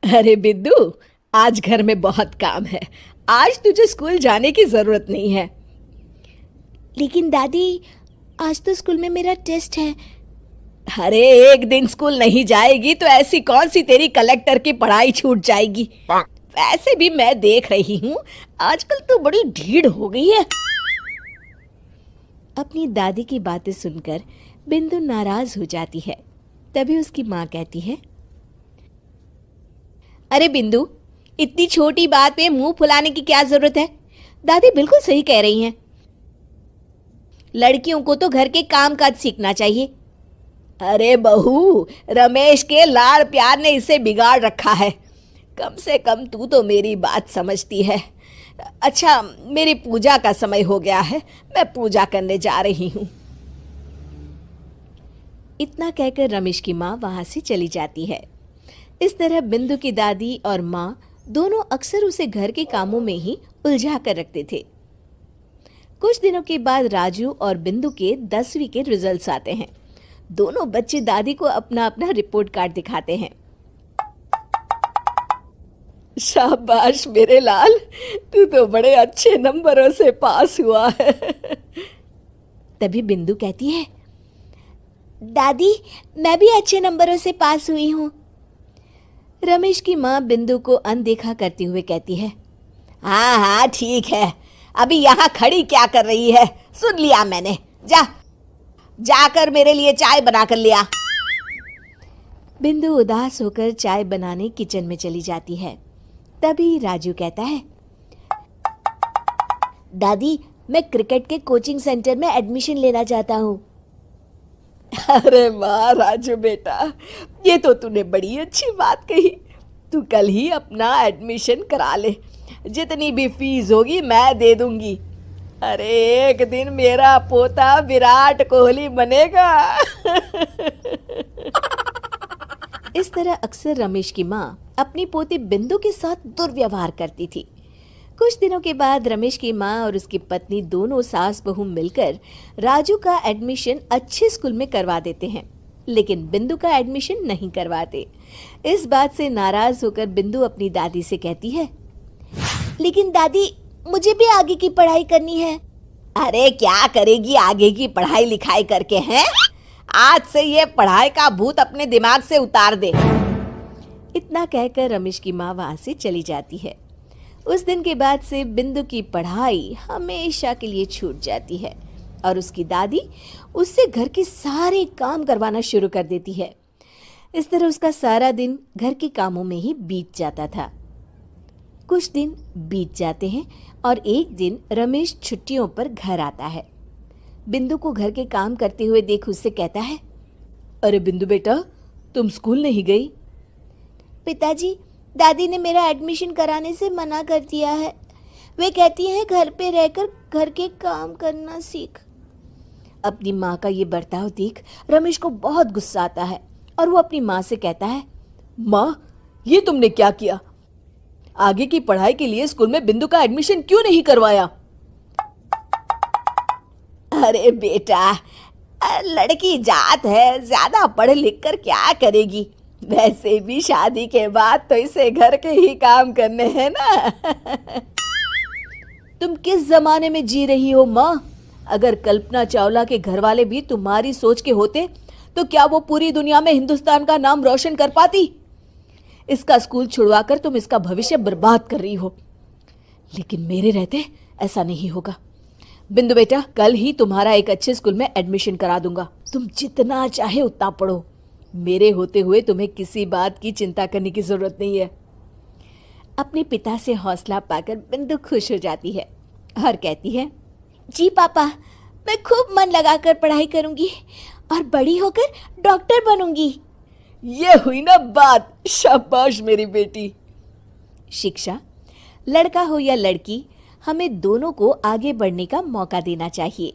अरे बिंदु, आज घर में बहुत काम है। आज तुझे स्कूल जाने की जरूरत नहीं है। लेकिन दादी, आज तो स्कूल में मेरा टेस्ट है। अरे एक दिन स्कूल नहीं जाएगी तो ऐसी कौन सी तेरी कलेक्टर की पढ़ाई छूट जाएगी। वैसे भी मैं देख रही हूँ आजकल तो बड़ी ढीठ हो गई है। अपनी दादी की बातें सुनकर बिंदु नाराज हो जाती है। तभी उसकी माँ कहती है, अरे बिंदु, इतनी छोटी बात पे मुंह फुलाने की क्या जरूरत है। दादी बिल्कुल सही कह रही हैं। लड़कियों को तो घर के काम काज सीखना चाहिए। अरे बहू, रमेश के लाड़ प्यार ने इसे बिगाड़ रखा है। कम से कम तू तो मेरी बात समझती है। अच्छा, मेरी पूजा का समय हो गया है, मैं पूजा करने जा रही हूँ। इतना कहकर रमेश की माँ वहां से चली जाती है। इस तरह बिंदु की दादी और माँ दोनों अक्सर उसे घर के कामों में ही उलझा कर रखते थे। कुछ दिनों के बाद राजू और बिंदु के 10वीं के रिजल्ट्स आते हैं। दोनों बच्चे दादी को अपना अपना रिपोर्ट कार्ड दिखाते हैं। शाबाश मेरे लाल, तू तो बड़े अच्छे नंबरों से पास हुआ है। तभी बिंदु कहती है, दादी, मैं भी अच्छे नंबरों से पास हुई हूँ। रमेश की माँ बिंदु को अनदेखा करते हुए कहती है, हाँ हाँ ठीक है, अभी यहाँ खड़ी क्या कर रही है, सुन लिया मैंने। जाकर मेरे लिए चाय बना कर लिया। बिंदु उदास होकर चाय बनाने किचन में चली जाती है। तभी राजू कहता है, दादी, मैं क्रिकेट के कोचिंग सेंटर में एडमिशन लेना चाहता हूँ। अरे वाह राजू बेटा, ये तो तूने बड़ी अच्छी बात कही। तू कल ही अपना एडमिशन करा ले, जितनी भी फीस होगी मैं दे दूंगी। अरे एक दिन मेरा पोता विराट कोहली बनेगा। इस तरह अक्सर रमेश की माँ अपनी पोती बिंदु के साथ दुर्व्यवहार करती थी। कुछ दिनों के बाद रमेश की माँ और उसकी पत्नी दोनों सास बहू मिलकर राजू का एडमिशन अच्छे स्कूल में करवा देते हैं, लेकिन बिंदु का एडमिशन नहीं करवाते। इस बात से नाराज होकर बिंदु अपनी दादी से कहती है, लेकिन दादी, मुझे भी आगे की पढ़ाई करनी है। अरे क्या करेगी आगे की पढ़ाई लिखाई करके, हैं? आज से ये पढ़ाई का भूत अपने दिमाग से उतार दे। इतना कहकर रमेश की माँ वहां से चली जाती है। उस दिन के बाद से बिंदु की पढ़ाई हमेशा के लिए छूट जाती है और उसकी दादी उससे घर के सारे काम करवाना शुरू कर देती है। इस तरह उसका सारा दिन घर के कामों में ही बीत जाता था। कुछ दिन बीत जाते हैं और एक दिन रमेश छुट्टियों पर घर आता है। बिंदु को घर के काम करते हुए देख उससे कहता है, अरे बिंदु बेटा, तुम स्कूल नहीं गई? पिताजी, दादी ने मेरा एडमिशन कराने से मना कर दिया है। वे कहती हैं घर पे रहकर घर के काम करना सीख। अपनी माँ का ये बर्ताव देख रमेश को बहुत गुस्सा आता है और वो अपनी माँ से कहता है, माँ, ये तुमने क्या किया? आगे की पढ़ाई के लिए स्कूल में बिंदु का एडमिशन क्यों नहीं करवाया? अरे बेटा, लड़की जात है, ज्यादा पढ़ लिख कर क्या करेगी? वैसे भी शादी के बाद तो इसे घर के ही काम करने हैं ना। तुम किस जमाने में जी रही हो माँ? अगर कल्पना चावला के घर वाले भी तुम्हारी सोच के होते तो क्या वो पूरी दुनिया में हिंदुस्तान का नाम रोशन कर पाती? इसका स्कूल छुड़वाकर तुम इसका भविष्य बर्बाद कर रही हो, लेकिन मेरे रहते ऐसा नहीं होगा। बिंदु बेटा, कल ही तुम्हारा एक अच्छे स्कूल में एडमिशन करा दूंगा। तुम जितना चाहे उतना पढ़ो। मेरे होते हुए तुम्हें किसी बात की चिंता करने की जरूरत नहीं है। अपने पिता से हौसला पाकर बिंदु खुश हो जाती है और कहती है, जी पापा, मैं खूब मन लगाकर पढ़ाई करूंगी और बड़ी होकर डॉक्टर बनूंगी। ये हुई ना बात, शाबाश मेरी बेटी। शिक्षा, लड़का हो या लड़की, हमें दोनों को आगे बढ़ने का मौका देना चाहिए।